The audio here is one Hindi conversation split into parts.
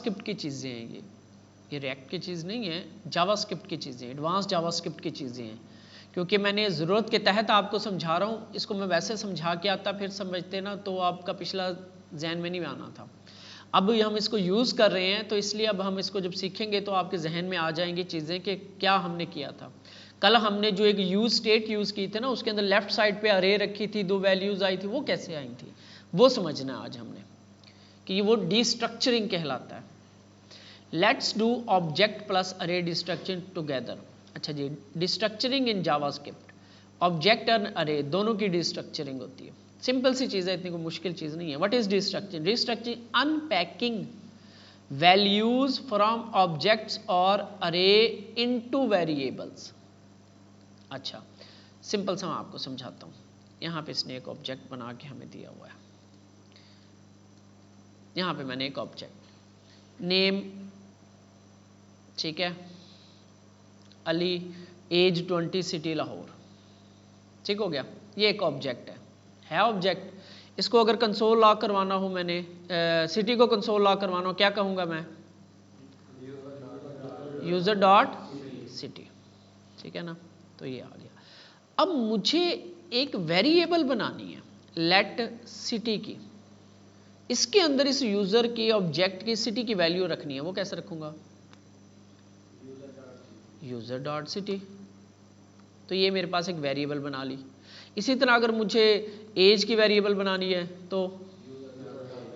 जावास्क्रिप्ट की चीज़ें हैं, ये रिएक्ट की चीज़ नहीं है, जावास्क्रिप्ट की चीज़ें, एडवांस जावास्क्रिप्ट की चीज़ें हैं। क्योंकि मैंने ज़रूरत के तहत आपको समझा रहा हूँ, इसको मैं वैसे समझा के आता फिर समझते ना तो आपका पिछला जहन में नहीं आना था। अब हम इसको यूज़ कर रहे हैं तो इसलिए अब हम इसको जब सीखेंगे तो आपके जहन में आ जाएंगी चीज़ें कि क्या हमने किया था। कल हमने जो एक यूज स्टेट यूज़ की थी ना, उसके अंदर लेफ्ट साइड पे अरे रखी थी, 2 वैल्यूज़ आई थी, वो कैसे आई थी वो समझना आज हमने कि वो डिस्ट्रक्चरिंग कहलाता है। लेट्स डू ऑब्जेक्ट प्लस अरे डिस्ट्रक्चरिंग टुगेदर। अच्छा जी, डिस्ट्रक्चरिंग इन जावास्क्रिप्ट, ऑब्जेक्ट और अरे दोनों की डिस्ट्रक्चरिंग होती है। सिंपल सी चीज़ है, इतनी कोई मुश्किल चीज़ नहीं है। What is destructuring? Destructuring unpacking values from objects और अरे इनटू वेरिएबल्स। अच्छा, सिंपल सा मैं आपको समझाता हूँ। यहाँ पे इसने एक ऑब्जेक्ट बना के हमें दिया हुआ है। यहाँ पे मैंने एक ऑब्जेक्ट नेम, ठीक है, अली, एज 20, सिटी लाहौर, ठीक हो गया। ये एक ऑब्जेक्ट है ऑब्जेक्ट। इसको अगर कंसोल लॉग करवाना हो मैंने, सिटी को कंसोल लॉग करवाना हो, क्या कहूँगा मैं? यूजर डॉट सिटी, ठीक है ना। तो ये आ गया। अब मुझे एक वेरिएबल बनानी है लेट सिटी की, इसके अंदर इस यूजर के ऑब्जेक्ट की सिटी की वैल्यू रखनी है। वो कैसे रखूंगा? User dot city. तो ये मेरे पास एक वेरिएबल बना ली। इसी तरह अगर मुझे एज की वेरिएबल बनानी है तो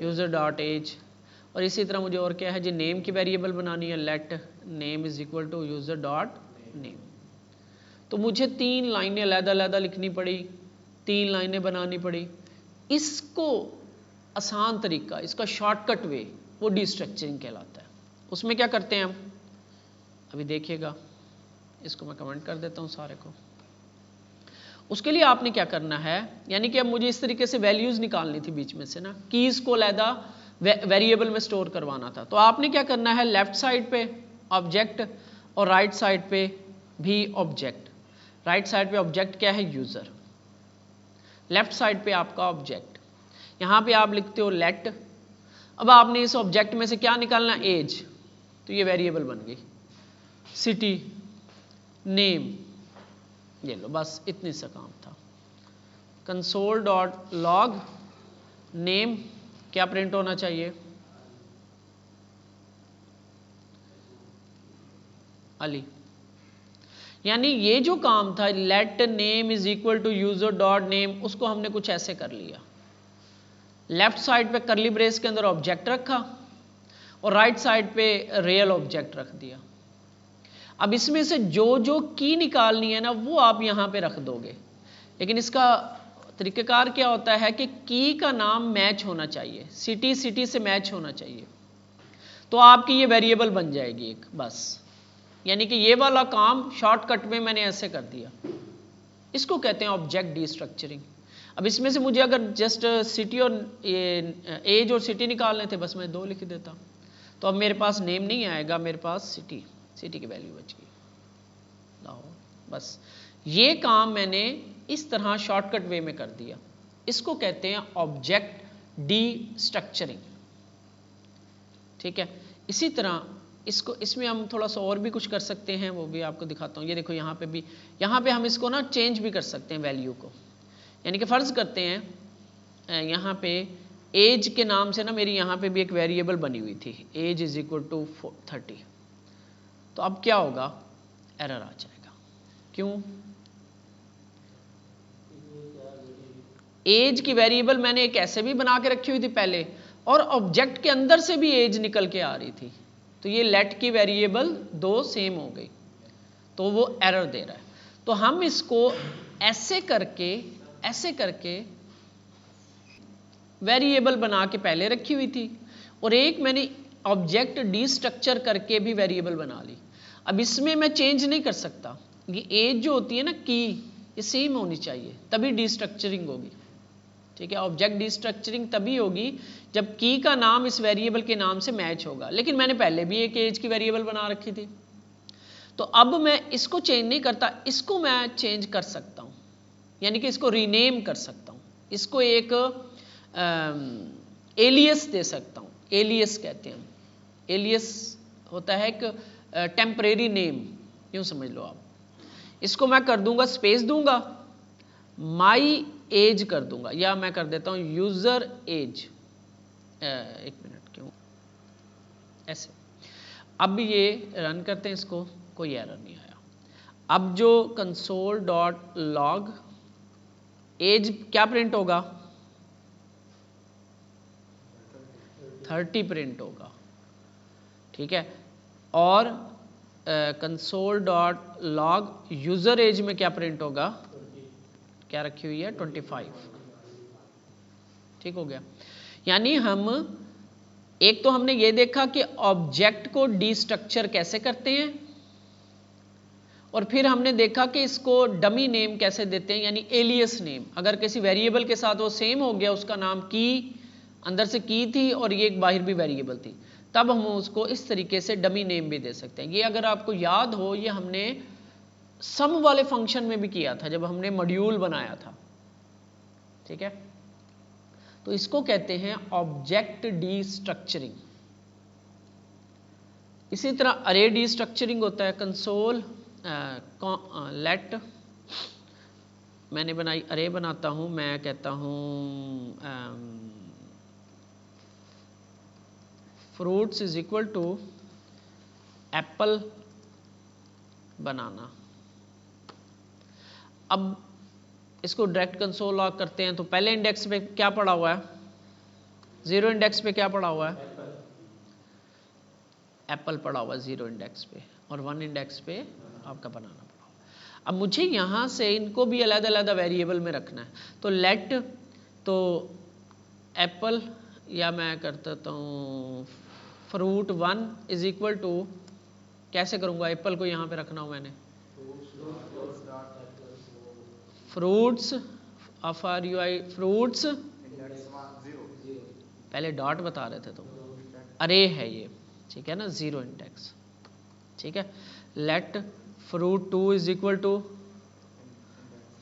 यूजर डॉट एज, और इसी तरह मुझे और क्या है जी, नेम की वेरिएबल बनानी है, let name is equal to user dot name. तो मुझे 3 लाइनें अलग-अलग लिखनी पड़ी, 3 लाइनें बनानी पड़ी। इसको आसान तरीका, इसका शॉर्टकट वे, वो डिस्ट्रक्चरिंग कहलाता है। उसमें क्या करते हैं हम, अभी देखिएगा, इसको मैं कमेंट कर देता हूँ सारे को। उसके लिए आपने क्या करना है, यानी कि अब मुझे इस तरीके से वैल्यूज निकालनी थी बीच में से ना, कीज को अलहदा वेरिएबल में स्टोर करवाना था। तो आपने क्या करना है, लेफ्ट साइड पे ऑब्जेक्ट और राइट साइड पे भी ऑब्जेक्ट। राइट साइड पे ऑब्जेक्ट क्या है? यूजर। लेफ्ट साइड पे आपका ऑब्जेक्ट, यहां पे आप लिखते हो लेट। अब आपने इस ऑब्जेक्ट में से क्या निकालना? एज। तो ये वेरिएबल बन गई। सिटी, नेम, ये लो, बस इतनी सा काम था। कंसोल डॉट लॉग नेम क्या प्रिंट होना चाहिए? अली। यानी ये जो काम था let name is equal to user dot name, उसको हमने कुछ ऐसे कर लिया। लेफ्ट साइड पे करली ब्रेस के अंदर ऑब्जेक्ट रखा और राइट साइड पे रियल ऑब्जेक्ट रख दिया। अब इसमें से जो जो की निकालनी है ना, वो आप यहां पे रख दोगे। लेकिन इसका तरीक़ाकार क्या होता है कि की का नाम मैच होना चाहिए, सिटी सिटी से मैच होना चाहिए, तो आपकी ये वेरिएबल बन जाएगी एक, बस। यानी कि ये वाला काम शॉर्टकट में मैंने ऐसे कर दिया। इसको कहते हैं ऑब्जेक्ट डिस्ट्रक्चरिंग। अब इसमें से मुझे अगर जस्ट सिटी और एज और सिटी निकालने थे, बस मैं 2 लिख देता। तो अब मेरे पास नेम नहीं आएगा, मेरे पास सिटी, सिटी की वैल्यू बच गई लाहौर। बस ये काम मैंने इस तरह शॉर्टकट वे में कर दिया। इसको कहते हैं ऑब्जेक्ट डिस्ट्रक्चरिंग, ठीक है। इसी तरह इसमें हम थोड़ा सा और भी कुछ कर सकते हैं, वो भी आपको दिखाता हूँ। ये देखो, यहाँ पे भी, यहाँ पे हम इसको ना चेंज भी कर सकते हैं वैल्यू को। यानी कि फ़र्ज़ करते हैं यहाँ पे एज के नाम से ना मेरी यहाँ पे भी एक वेरिएबल बनी हुई थी, एज इज इक्वल टू 30। तो अब क्या होगा? एरर आ जाएगा। क्यों? एज की वेरिएबल मैंने एक ऐसे भी बना के रखी हुई थी पहले, और ऑब्जेक्ट के अंदर से भी एज निकल के आ रही थी। तो ये लेट की वेरिएबल 2 सेम हो गई, तो वो एरर दे रहा है। तो हम इसको ऐसे करके वेरिएबल बना के पहले रखी हुई थी, और एक मैंने ऑब्जेक्ट डिस्ट्रक्चर करके भी वेरिएबल बना ली। अब इसमें मैं चेंज नहीं कर सकता, ये एज जो होती है ना, की, ये सेम होनी चाहिए, तभी डिस्ट्रक्चरिंग होगी, ठीक है। ऑब्जेक्ट डिस्ट्रक्चरिंग तभी होगी जब की का नाम इस वेरिएबल के नाम से मैच होगा। लेकिन मैंने पहले भी एक एज की वेरिएबल बना रखी थी, तो अब मैं इसको चेंज नहीं करता, इसको मैं चेंज कर सकता हूं, यानी कि इसको रीनेम कर सकता हूं, इसको एक एलियस दे सकता हूं। एलियस कहते हैं, एलियस होता है एक टेम्परेरी नेम, यूं समझ लो आप। इसको मैं कर दूंगा, स्पेस दूंगा, माई एज कर दूंगा, या मैं कर देता हूं यूजर एज, एक मिनट क्यों ऐसे। अब ये रन करते हैं इसको, कोई एरर नहीं आया। अब जो कंसोल डॉट लॉग एज क्या प्रिंट होगा, 30 प्रिंट होगा, ठीक है। और console dot log user age में क्या प्रिंट होगा, क्या रखी हुई है 25, ठीक हो गया। यानी हम एक तो हमने ये देखा कि ऑब्जेक्ट को डिस्ट्रक्चर कैसे करते हैं, और फिर हमने देखा कि इसको डमी नेम कैसे देते हैं, यानी एलियस नेम। अगर किसी वेरिएबल के साथ वो सेम हो गया, उसका नाम की अंदर से की थी और ये एक बाहर भी वेरिएबल थी, तब हम उसको इस तरीके से डमी नेम भी दे सकते हैं। ये अगर आपको याद हो, ये हमने सम वाले फंक्शन में भी किया था जब हमने मॉड्यूल बनाया था, ठीक है। तो इसको कहते हैं ऑब्जेक्ट डिस्ट्रक्चरिंग। इसी तरह अरे डिस्ट्रक्चरिंग होता है। कंसोल लेट, मैंने बनाई अरे बनाता हूं, मैं कहता हूं fruits is equal to apple banana. अब इसको डायरेक्ट कंसोल लॉग करते हैं, तो पहले इंडेक्स पे क्या पड़ा हुआ है, 0 इंडेक्स पे क्या पड़ा हुआ है, एप्पल पड़ा हुआ है 0 इंडेक्स पे, और 1 इंडेक्स पे आपका बनाना पड़ा हुआ। अब मुझे यहाँ से इनको भी अलग अलग वेरिएबल में रखना है, तो लेट तो एप्पल, या मैं कर देता हूँ फ्रूट 1 इज इक्वल टू, कैसे करूँगा, एप्पल को यहाँ पे रखना हो मैंने, fruits of are you I, fruits पहले डॉट बता रहे थे, तो अरे है ये, ठीक है ना, 0 इंडेक्स, ठीक है। Let fruit 2 is equal to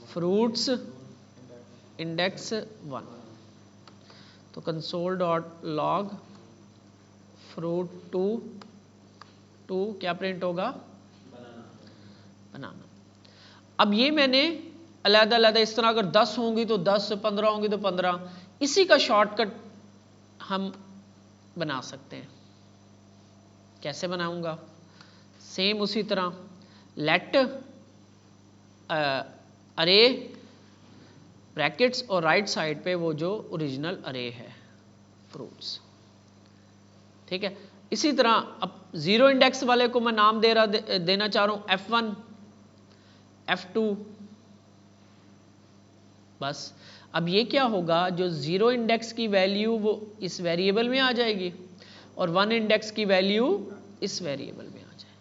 fruits index 1, तो कंसोल डॉट लॉग फ्रूट 2 क्या प्रिंट होगा, बनाना। अब ये मैंने अलग अलग, इस तरह अगर 10 होंगी तो 10, 15 होंगी तो 15, इसी का शॉर्टकट हम बना सकते हैं। कैसे बनाऊंगा, सेम उसी तरह लेट अरे ब्रैकेट्स और राइट साइड पे वो जो ओरिजिनल अरे है फ्रूट्स, ठीक है। इसी तरह अब 0 इंडेक्स वाले को मैं नाम देना चाह रहा हूं F1 F2, बस। अब ये क्या होगा, जो 0 इंडेक्स की वैल्यू वो इस वेरिएबल में आ जाएगी, और 1 इंडेक्स की वैल्यू इस वेरिएबल में आ जाए।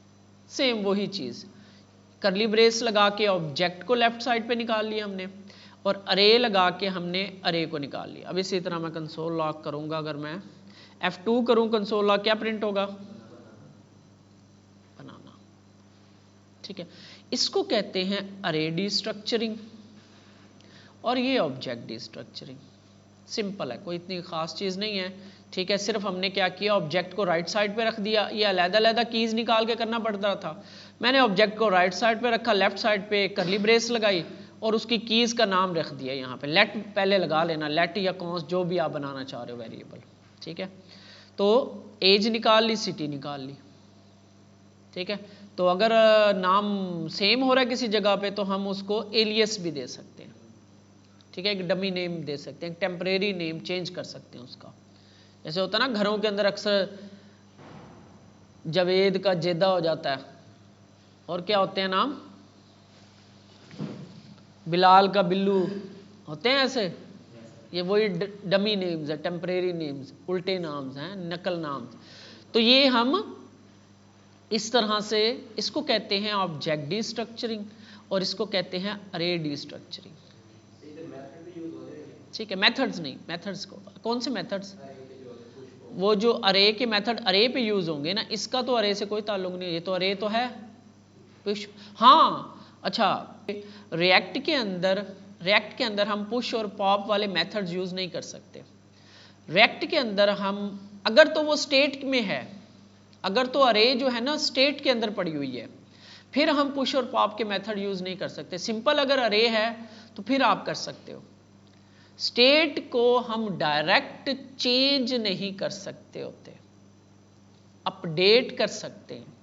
सेम वही चीज़, करली ब्रेस लगा के ऑब्जेक्ट को लेफ्ट साइड पे निकाल लिया हमने, और अरे लगा के हमने अरे को निकाल लिया। अब इसी तरह मैं कंसोल लॉग करूंगा, अगर मैं F2 करूं कंसोल लॉग, क्या प्रिंट होगा, बनाना, ठीक है। इसको कहते हैं अरे डिस्ट्रक्चरिंग, और ये ऑब्जेक्ट डिस्ट्रक्चरिंग। सिंपल है, कोई इतनी खास चीज़ नहीं है, ठीक है। सिर्फ हमने क्या किया, ऑब्जेक्ट को राइट साइड पे रख दिया। ये अलग-अलग कीज़ निकाल के करना पड़ता था, मैंने ऑब्जेक्ट को राइट साइड पे रखा, लेफ्ट साइड पे करली ब्रेस लगाई और उसकी कीज़ का नाम रख दिया यहाँ पे। लेट पहले लगा लेना, लेट या कॉन्स्ट जो भी आप बनाना चाह रहे हो वेरिएबल, ठीक है। तो एज निकाल ली, सिटी निकाल ली, ठीक है। तो अगर नाम सेम हो रहा है किसी जगह पे, तो हम उसको एलियस भी दे सकते हैं, ठीक है। एक डमी नेम दे सकते हैं, एक टेम्परेरी नेम चेंज कर सकते हैं उसका। जैसे होता है ना, घरों के अंदर अक्सर जावेद का जेदा हो जाता है, और क्या होते हैं नाम, बिलाल का बिल्लू, होते हैं ऐसे। ये वही डमी नेम्स है, टेम्परेरी नेम्स, उल्टे नाम्स हैं, नकल नाम। तो ये हम इस तरह से इसको कहते हैं ऑब्जेक्ट डिस्ट्रक्चरिंग, और इसको कहते हैं अरे डिस्ट्रक्चरिंग, ठीक है। मेथड्स नहीं, मेथड्स को कौन से मेथड्स, वो जो अरे के मेथड अरे पे यूज होंगे ना, इसका तो अरे से कोई ताल्लुक नहीं, ये तो अरे तो है पुश। हाँ अच्छा, रिएक्ट के अंदर हम पुश और पॉप वाले मेथड्स यूज नहीं कर सकते। रिएक्ट के अंदर हम अगर तो वो स्टेट में है, अगर तो अरे जो है ना स्टेट के अंदर पड़ी हुई है, फिर हम पुश और पॉप के मेथड यूज नहीं कर सकते। सिंपल अगर अरे है तो फिर आप कर सकते हो। स्टेट को हम डायरेक्ट चेंज नहीं कर सकते होते, अपडेट कर सकते हैं।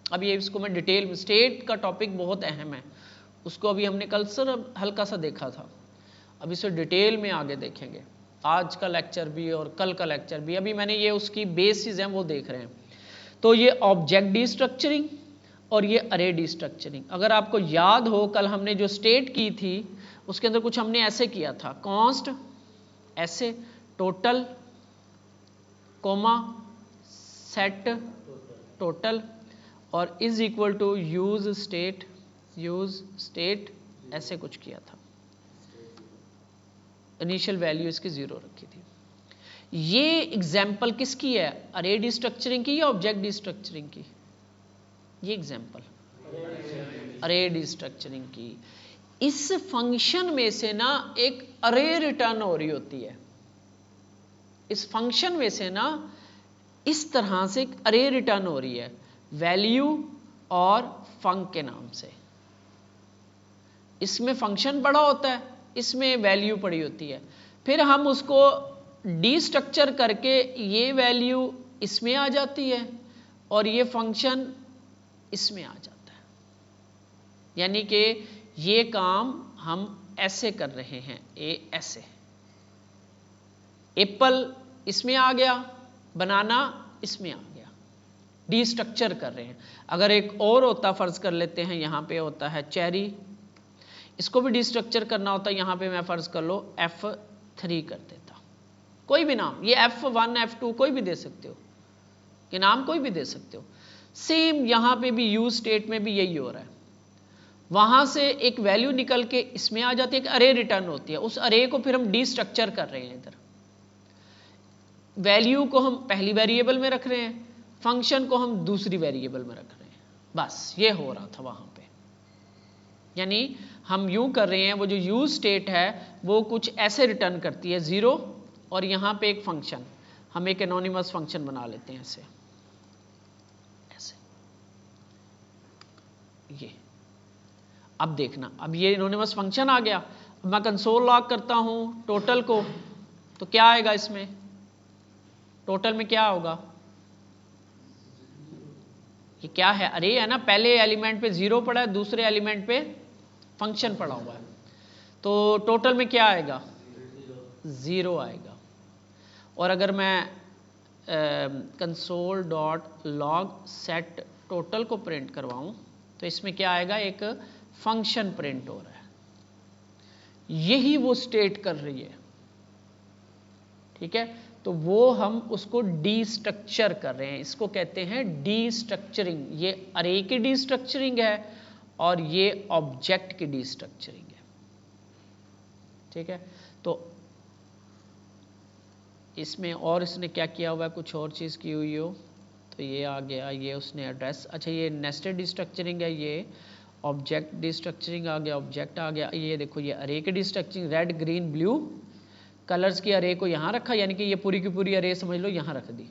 अब ये इसको मैं डिटेल में, स्टेट का टॉपिक बहुत अहम है, उसको अभी हमने कल सर हल्का सा देखा था, अब इसे डिटेल में आगे देखेंगे, आज का लेक्चर भी और कल का लेक्चर भी। अभी मैंने ये उसकी बेसिस हैं वो देख रहे हैं। तो ये ऑब्जेक्ट डिस्ट्रक्चरिंग और ये अरे डिस्ट्रक्चरिंग। अगर आपको याद हो कल हमने जो स्टेट की थी उसके अंदर कुछ हमने ऐसे किया था, कॉन्स्ट ऐसे, टोटल कोमा सेट टोटल और is equal to use state ऐसे कुछ किया था। इनिशियल वैल्यू इसकी 0 रखी थी। ये एग्जाम्पल किसकी है, अरे डिस्ट्रक्चरिंग की या ऑब्जेक्ट डिस्ट्रक्चरिंग की? ये एग्जाम्पल अरे डिस्ट्रक्चरिंग की। इस फंक्शन में से ना एक अरे रिटर्न हो रही होती है, इस फंक्शन में से ना इस तरह से एक अरे रिटर्न हो रही है, वैल्यू और फंक के नाम से। इसमें फंक्शन पड़ा होता है, इसमें वैल्यू पड़ी होती है, फिर हम उसको डिस्ट्रक्चर करके ये वैल्यू इसमें आ जाती है और ये फंक्शन इसमें आ जाता है। यानी कि ये काम हम ऐसे कर रहे हैं, ऐसे एप्पल इसमें आ गया, बनाना इसमें आ गया, डिस्ट्रक्चर कर रहे हैं। अगर एक और होता, फर्ज कर लेते हैं यहां पे होता है चेरी, इसको भी डिस्ट्रक्चर करना होता है, यहां पे मैं फर्ज कर लो F3 कर देता, कोई भी नाम, ये F1 F2 कोई भी दे सकते हो, कि नाम कोई भी दे सकते हो। सेम यहां पे भी यूज स्टेट में भी यही हो रहा है, वहां से एक वैल्यू निकल के इसमें आ जाती है, एक अरे रिटर्न होती है, उस अरे को फिर हम डिस्ट्रक्चर कर रहे हैं। इधर वैल्यू को हम पहली वेरिएबल में रख रहे हैं, फंक्शन को हम दूसरी वेरिएबल में रख रहे हैं, बस ये हो रहा था वहां पे। यानी हम यूं कर रहे हैं, वो जो यूज स्टेट है वो कुछ ऐसे रिटर्न करती है 0 और यहां पे एक फंक्शन, हम एक एनोनिमस फंक्शन बना लेते हैं ऐसे ऐसे। ये अब देखना, अब ये एनोनिमस फंक्शन आ गया। अब मैं कंसोल लॉग करता हूं टोटल को, तो क्या आएगा इसमें, टोटल में क्या होगा, ये क्या है, अरे है ना, पहले एलिमेंट पे 0 पड़ा है, दूसरे एलिमेंट पे फंक्शन पड़ा हुआ है, तो टोटल में क्या आएगा, 0 आएगा। और अगर मैं console dot log set total को प्रिंट करवाऊं तो इसमें क्या आएगा, एक फंक्शन प्रिंट हो रहा है, यही वो स्टेट कर रही है, ठीक है। तो वो हम उसको डिस्ट्रक्चर कर रहे हैं, इसको कहते हैं डिस्ट्रक्चरिंग। ये अरे की डिस्ट्रक्चरिंग है और ये ऑब्जेक्ट की डिस्ट्रक्चरिंग है, ठीक है। तो इसमें और इसने क्या किया हुआ है, कुछ और चीज़ की हुई हो तो ये आ गया, ये उसने एड्रेस, अच्छा ये नेस्टेड डिस्ट्रक्चरिंग है, ये ऑब्जेक्ट डिस्ट्रक्चरिंग आ गया, ऑब्जेक्ट आ गया। ये देखो ये अरे की डिस्ट्रक्चरिंग, रेड ग्रीन ब्लू कलर्स की अरे को यहाँ रखा, यानी कि ये पूरी की पूरी अरे समझ लो यहाँ रख दी,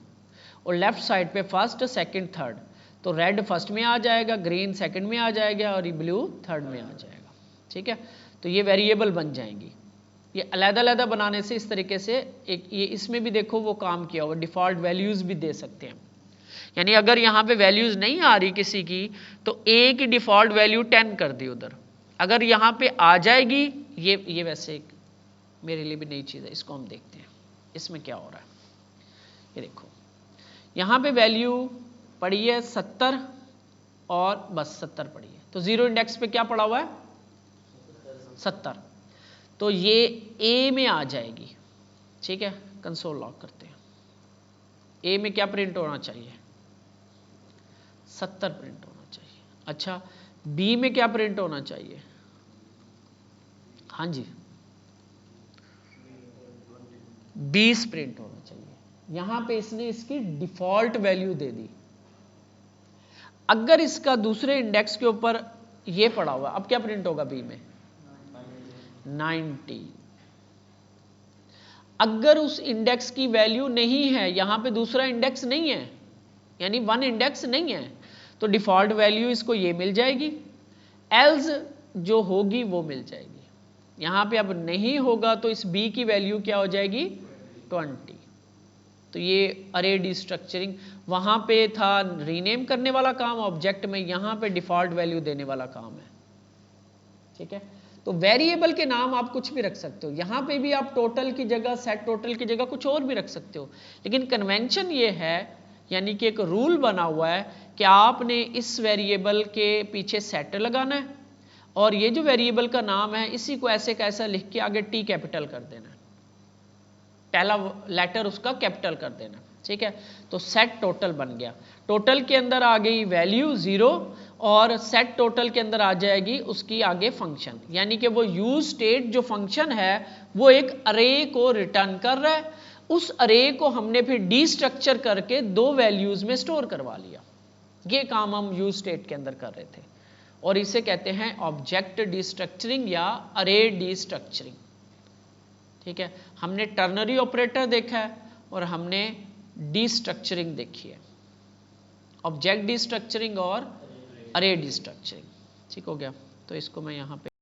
और लेफ्ट साइड पे फर्स्ट सेकंड थर्ड, तो रेड फर्स्ट में आ जाएगा, ग्रीन सेकंड में आ जाएगा और ये ब्लू थर्ड में आ जाएगा, ठीक है। तो ये वेरिएबल बन जाएंगी। ये अलग-अलग बनाने से इस तरीके से एक ये इसमें भी देखो वो काम किया हुआ, डिफ़ॉल्ट वैल्यूज भी दे सकते हैं। यानी अगर यहाँ पे वैल्यूज नहीं आ रही किसी की तो ए की डिफ़ॉल्ट वैल्यू 10 कर दी उधर, अगर यहाँ पे आ जाएगी, ये वैसे एक मेरे लिए भी नई चीज़ है, इसको हम देखते हैं इसमें क्या हो रहा है। ये देखो यहाँ पे वैल्यू पड़ी है 70 और बस 70 पड़ी है, तो 0 इंडेक्स पे क्या पड़ा हुआ है, 70, तो ये ए में आ जाएगी, ठीक है। कंसोल लॉग करते हैं, ए में क्या प्रिंट होना चाहिए, 70 प्रिंट होना चाहिए। अच्छा बी में क्या प्रिंट होना चाहिए, हाँ जी 20 प्रिंट होना चाहिए। यहां पे इसने इसकी डिफॉल्ट वैल्यू दे दी। अगर इसका दूसरे इंडेक्स के ऊपर ये पड़ा हुआ, अब क्या प्रिंट होगा बी में, 90। अगर उस इंडेक्स की वैल्यू नहीं है, यहां पे दूसरा इंडेक्स नहीं है, यानी 1 इंडेक्स नहीं है, तो डिफ़ॉल्ट वैल्यू इसको ये मिल जाएगी, एल्स जो होगी वो मिल जाएगी। यहाँ पे अब नहीं होगा तो इस बी की वैल्यू क्या हो जाएगी 20। तो ये अरे डिस्ट्रक्चरिंग, वहाँ पे था रीनेम करने वाला काम ऑब्जेक्ट में, यहाँ पे डिफ़ॉल्ट वैल्यू देने वाला काम है। ठीक है, तो वेरिएबल के नाम आप कुछ भी रख सकते हो, यहाँ पे भी आप टोटल की जगह, सेट टोटल की जगह कुछ और भी रख सकते हो, लेकिन कन्वेंशन ये है, यानी कि एक रूल बना हुआ है कि आपने इस वेरिएबल के पीछे सेट लगाना है और ये जो वेरिएबल का नाम है इसी को ऐसे कैसा लिख के आगे टी कैपिटल कर देना है, पहला लेटर उसका कैपिटल कर देना। ठीक है, तो सेट टोटल बन गया, टोटल के अंदर आ गई वैल्यू 0 और सेट टोटल के अंदर आ जाएगी उसकी आगे फंक्शन, यानी कि वो यूज स्टेट जो फंक्शन है वो एक अरे को रिटर्न कर रहा है, उस अरे को हमने फिर डिस्ट्रक्चर करके 2 वैल्यूज में स्टोर करवा लिया। ये काम हम यूज स्टेट के अंदर कर रहे थे और इसे कहते हैं ऑब्जेक्ट डिस्ट्रक्चरिंग या अरे डिस्ट्रक्चरिंग। ठीक है, हमने टर्नरी ऑपरेटर देखा है और हमने डिस्ट्रक्चरिंग देखी है, ऑब्जेक्ट डिस्ट्रक्चरिंग और अरे डिस्ट्रक्चरिंग। ठीक हो गया, तो इसको मैं यहाँ पे